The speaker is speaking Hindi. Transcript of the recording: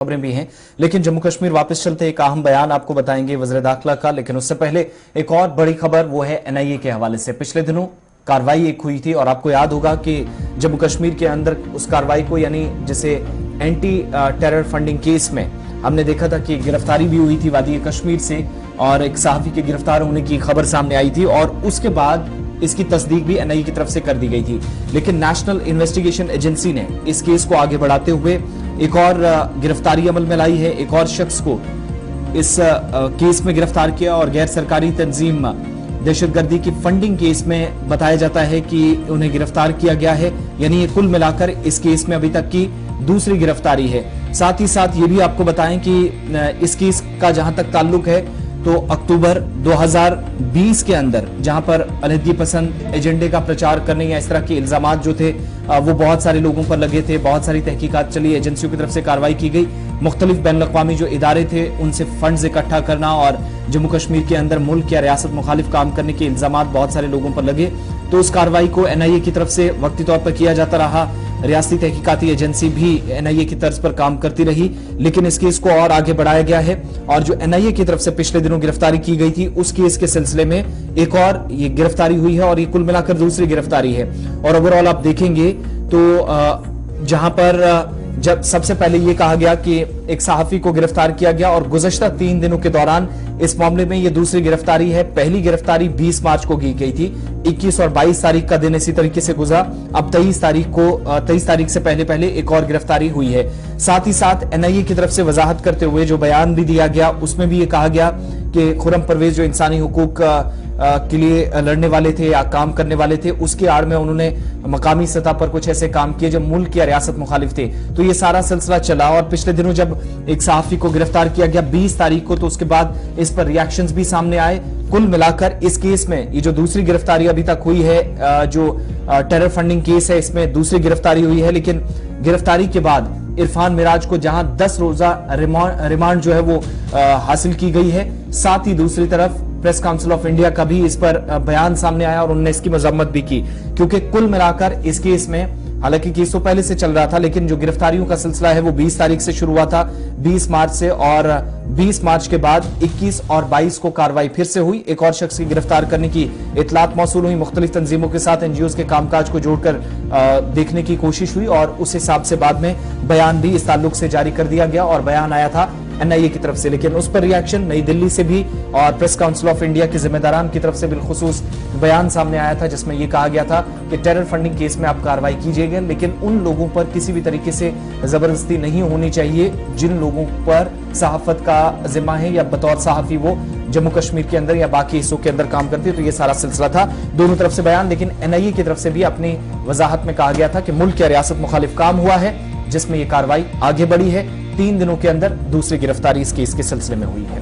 खबरें भी हैं, लेकिन जम्मू कश्मीर वापस चलते एक अहम बयान आपको बताएंगे वज़ीर दाखिला का। लेकिन उससे पहले एक और बड़ी खबर वो है एनआईए के हवाले से। पिछले दिनों कार्रवाई एक हुई थी और आपको याद होगा कि जम्मू कश्मीर के अंदर उस कार्रवाई को यानी जिसे एंटी टेरर फंडिंग केस में हमने देखा था कि गिरफ्तारी भी हुई थी वादी कश्मीर से और एक सहाफी के गिरफ्तार होने की खबर सामने आई थी और उसके बाद इसकी तस्दीक भी एनआईए की तरफ से कर दी गई थी। लेकिन नेशनल इन्वेस्टिगेशन एजेंसी ने इस केस को आगे बढ़ाते हुए एक और गिरफ्तारी अमल में लाई है। एक और शख्स को इस केस में गिरफ्तार किया और गैर सरकारी तंजीम दहशतगर्दी की फंडिंग केस में बताया जाता है कि उन्हें गिरफ्तार किया गया है। यानी ये कुल मिलाकर इस केस में अभी तक की दूसरी गिरफ्तारी है। साथ ही साथ ये भी आपको बताएं कि इस केस का जहां तक ताल्लुक है तो अक्टूबर 2020 के अंदर जहां पर अलहदगी पसंद एजेंडे का प्रचार करने या इस तरह के इल्जामात जो थे वो बहुत सारे लोगों पर लगे थे, बहुत सारी तहकीकात चली, एजेंसियों की तरफ से कार्रवाई की गई, मुख्तलिफ बैनुल-अक़वामी जो इदारे थे उनसे फंड्स इकट्ठा करना और जम्मू कश्मीर के अंदर मुल्क या रियासत मुखालिफ काम करने के इल्जामात बहुत सारे लोगों पर लगे। तो उस कार्रवाई को एनआईए की तरफ से वक्ती तौर पर किया जाता रहा। रियासती तहकीकाती एजेंसी भी एनआईए की तर्ज पर काम करती रही, लेकिन इस केस को और आगे बढ़ाया गया है और जो एनआईए की तरफ से पिछले दिनों गिरफ्तारी की गई थी उस केस के सिलसिले में एक और ये गिरफ्तारी हुई है और ये कुल मिलाकर दूसरी गिरफ्तारी है। और ओवरऑल आप देखेंगे तो जहां पर जब सबसे पहले ये कहा गया कि एक सहाफी को गिरफ्तार किया गया और गुज़श्ता 3 दिनों के दौरान इस मामले में ये दूसरी गिरफ्तारी है। पहली गिरफ्तारी 20 मार्च को की गई थी, 21 और 22 तारीख का दिन इसी तरीके से गुजरा। अब 23 तारीख से पहले एक और गिरफ्तारी हुई है। साथ ही साथ एनआईए की तरफ से वजाहत करते हुए जो बयान भी दिया गया उसमें भी ये कहा गया कि खुर्रम परवेज जो इंसानी हुकूक के लिए लड़ने वाले थे या काम करने वाले थे उसकी आड़ में उन्होंने मकामी सतह पर कुछ ऐसे काम किए जो मुल्क या रियासत मुखालिफ थे। तो ये सारा सिलसिला चला और पिछले दिनों जब एक सहाफी को गिरफ्तार किया गया 20 तारीख को, तो उसके बाद इस पर रिएक्शंस भी सामने आए। कुल मिलाकर इस केस में ये जो दूसरी गिरफ्तारी अभी तक हुई है, जो टेरर फंडिंग केस है, इसमें दूसरी गिरफ्तारी हुई है। लेकिन गिरफ्तारी के बाद इरफान मिराज को जहां 10 रोजा रिमांड जो है वो हासिल की गई है, साथ ही दूसरी तरफ प्रेस काउंसिल ऑफ इंडिया का भी इस पर बयान सामने आया और उन्होंने इसकी मजम्मत भी की, क्योंकि कुल मिलाकर इस केस में हालांकि केस तो पहले से चल रहा था लेकिन जो गिरफ्तारियों का सिलसिला है वो 20 तारीख से शुरू हुआ था, 20 मार्च से, और 20 मार्च के बाद 21 और 22 को कार्रवाई फिर से हुई। एक और शख्स की गिरफ्तार करने की इतलात मौसूल हुई, मुख्तलिफ तंजीमों के साथ एनजीओ के कामकाज को जोड़कर देखने की कोशिश हुई और उस हिसाब से बाद में बयान भी इस ताल्लुक से जारी कर दिया गया और बयान आया था एनआईए की तरफ से। लेकिन उस पर रिएक्शन नई दिल्ली से भी और प्रेस काउंसिल ऑफ इंडिया के जिम्मेदारान की तरफ से बिलखुसूस बयान सामने आया था जिसमें यह कहा गया था कि टेरर फंडिंग केस में आप कार्रवाई कीजिएगा, लेकिन उन लोगों पर किसी भी तरीके से जबरदस्ती नहीं होनी चाहिए जिन लोगों पर सहाफत का जिम्मा है या बतौर सहाफी वो जम्मू कश्मीर के अंदर या बाकी हिस्सों के अंदर काम करते हैं। तो ये सारा सिलसिला था, दोनों तरफ से बयान। लेकिन एनआईए की तरफ से भी अपनी वजाहत में कहा गया था कि मुल्क या रियासत मुखालिफ काम हुआ है जिसमें यह कार्रवाई आगे बढ़ी है। 3 दिनों के अंदर दूसरी गिरफ्तारी इस केस के सिलसिले में हुई है।